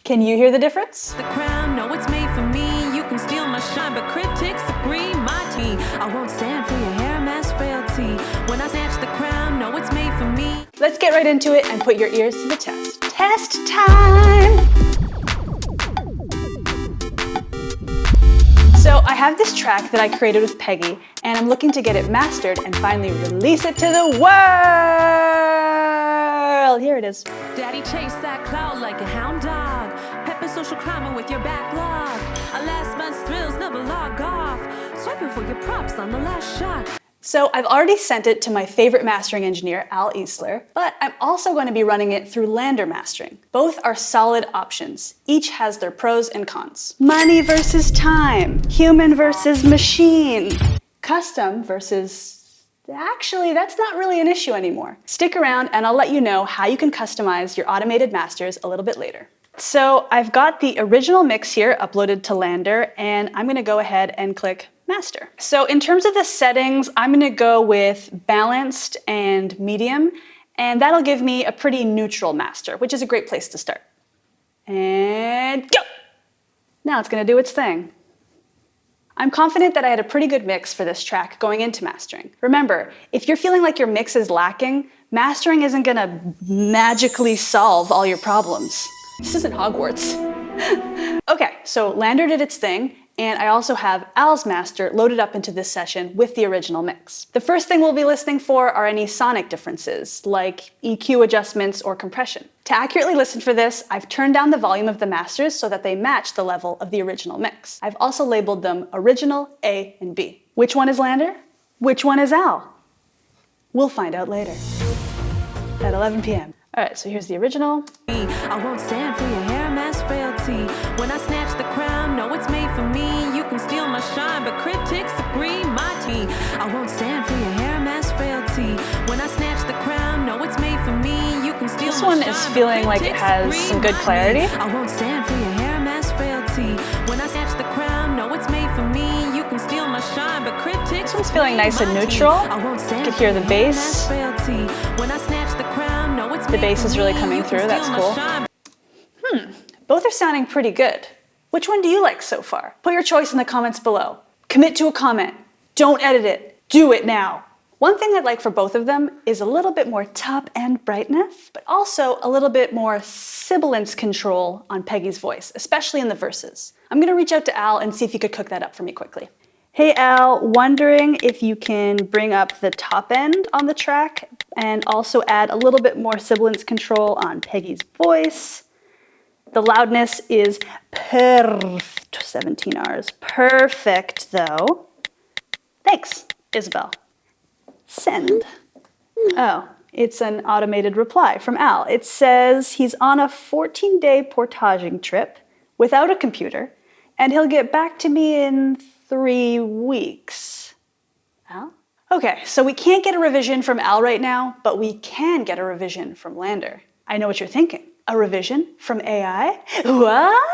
Can you hear the difference? The crown, no, it's made for me. You can steal my shine, but critics agree. My tea, I won't stand for your hair mask frailty. When I snatch the crown, no, it's made for me. Let's get right into it and put your ears to the test. Test time! So I have this track that I created with Peggy, and I'm looking to get it mastered and finally release it to the world. Here it is. Daddy chase that cloud like a hound dog. Pepper social climber with your backlog. A last month's thrills never log off. Swiping for your props on the last shot. So I've already sent it to my favorite mastering engineer, Al Eisler, but I'm also going to be running it through LANDR mastering. Both are solid options. Each has their pros and cons. Money versus time. Human versus machine. Custom versus... Actually, that's not really an issue anymore. Stick around and I'll let you know how you can customize your automated masters a little bit later. So I've got the original mix here uploaded to LANDR, and I'm gonna go ahead and click master. So in terms of the settings, I'm gonna go with balanced and medium, and that'll give me a pretty neutral master, which is a great place to start. And go! Now it's gonna do its thing. I'm confident that I had a pretty good mix for this track going into mastering. Remember, if you're feeling like your mix is lacking, mastering isn't gonna magically solve all your problems. This isn't Hogwarts. Okay, so LANDR did its thing, and I also have Al's master loaded up into this session with the original mix. The first thing we'll be listening for are any sonic differences, like EQ adjustments or compression. To accurately listen for this, I've turned down the volume of the masters so that they match the level of the original mix. I've also labeled them Original, A, and B. Which one is LANDR? Which one is Al? We'll find out later at 11 p.m. All right, so here's the original. I won't stand for your hair mask frailty. When I snatch the crown, no, it's made for me. You can steal my shine, but critics agree. My tea, I won't stand for your hair mask frailty. When I snatch the crown, no, it's made for me. You can steal This my one shine, is feeling like it has some good clarity. I won't stand for your hair mask frailty. When I snatch the crown, no, it's made for me. You can steal my shine, but critics. This one's feeling nice and neutral. You can hear the bass. When I snatch the crown, no, it's The bass is really coming through, that's cool. Both are sounding pretty good. Which one do you like so far? Put your choice in the comments below. Commit to a comment. Don't edit it. Do it now. One thing I'd like for both of them is a little bit more top-end brightness, but also a little bit more sibilance control on Peggy's voice, especially in the verses. I'm gonna reach out to Al and see if he could cook that up for me quickly. Hey Al, wondering if you can bring up the top end on the track and also add a little bit more sibilance control on Peggy's voice. The loudness is perfect, 17 R's. Perfect though. Thanks, Isabelle. Send. Oh, it's an automated reply from Al. It says he's on a 14-day portaging trip without a computer, and he'll get back to me in 3 weeks. Al? Okay, so we can't get a revision from Al right now, but we can get a revision from LANDR. I know what you're thinking. A revision from AI? What?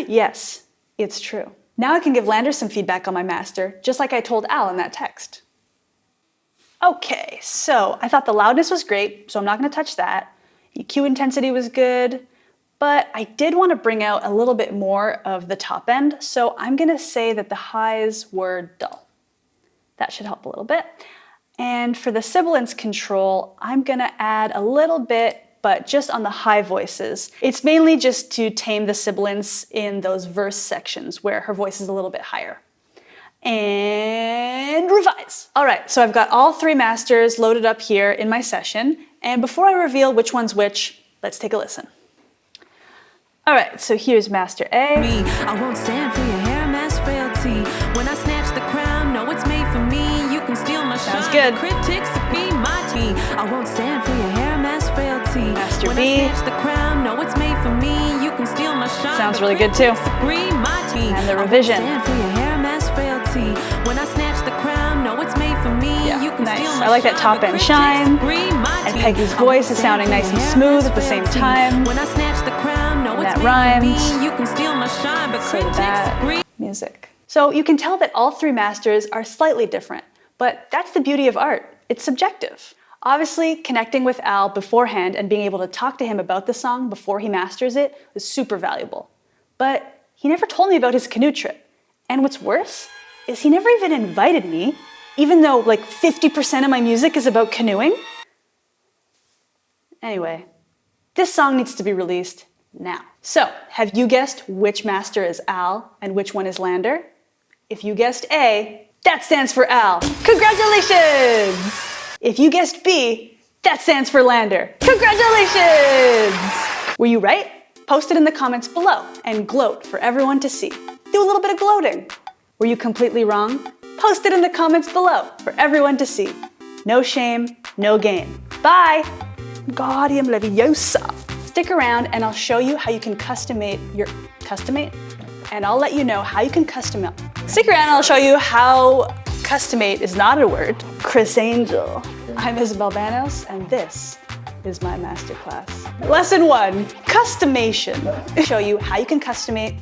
Yes, it's true. Now I can give LANDR some feedback on my master, just like I told Al in that text. Okay, so I thought the loudness was great, so I'm not gonna touch that. EQ intensity was good, but I did want to bring out a little bit more of the top end, so I'm gonna say that the highs were dull. That should help a little bit. And for the sibilance control, I'm gonna add a little bit, but just on the high voices. It's mainly just to tame the sibilance in those verse sections where her voice is a little bit higher. And revise. All right, so I've got all 3 masters loaded up here in my session, and before I reveal which one's which, let's take a listen. All right, so here's Master A. I won't stand for your hair mask frailty. When I snatch the crown, no, it's made for me. You can steal my shine. Sounds good. Critics agree. My tea, I won't stand for your hair mask frailty. Master when B. I snatch the crown, no, it's made for me. You can steal my shine. Sounds really good too. Agree. My tea, and the revision. I won't stand for your hair mask frailty. When I snatch the crown, no, it's made for me. Yeah, you can nice. steal my I like that shine, top end shine, and Peggy's voice is sounding nice and smooth at the same time. When I snatch the crown, no, and it's that made rhymes. for me. You can steal my shine, but So critics that agree. music. So you can tell that all 3 masters are slightly different, but that's the beauty of art. It's subjective. Obviously, connecting with Al beforehand and being able to talk to him about the song before he masters it was super valuable. But he never told me about his canoe trip. And what's worse is he never even invited me, even though like 50% of my music is about canoeing. Anyway, this song needs to be released now. So, have you guessed which master is Al and which one is LANDR? If you guessed A, that stands for Al. Congratulations! If you guessed B, that stands for LANDR. Congratulations! Were you right? Post it in the comments below and gloat for everyone to see. Do a little bit of gloating. Were you completely wrong? Post it in the comments below for everyone to see. No shame, no game. Bye! Guardium Leviosa. Stick around and I'll show you how you can customate. And I'll let you know how you can customate. Stick around and I'll show you how customate is not a word. Chris Angel. I'm Isabelle Banos and this is my masterclass. Lesson 1, customation. Show you how you can customate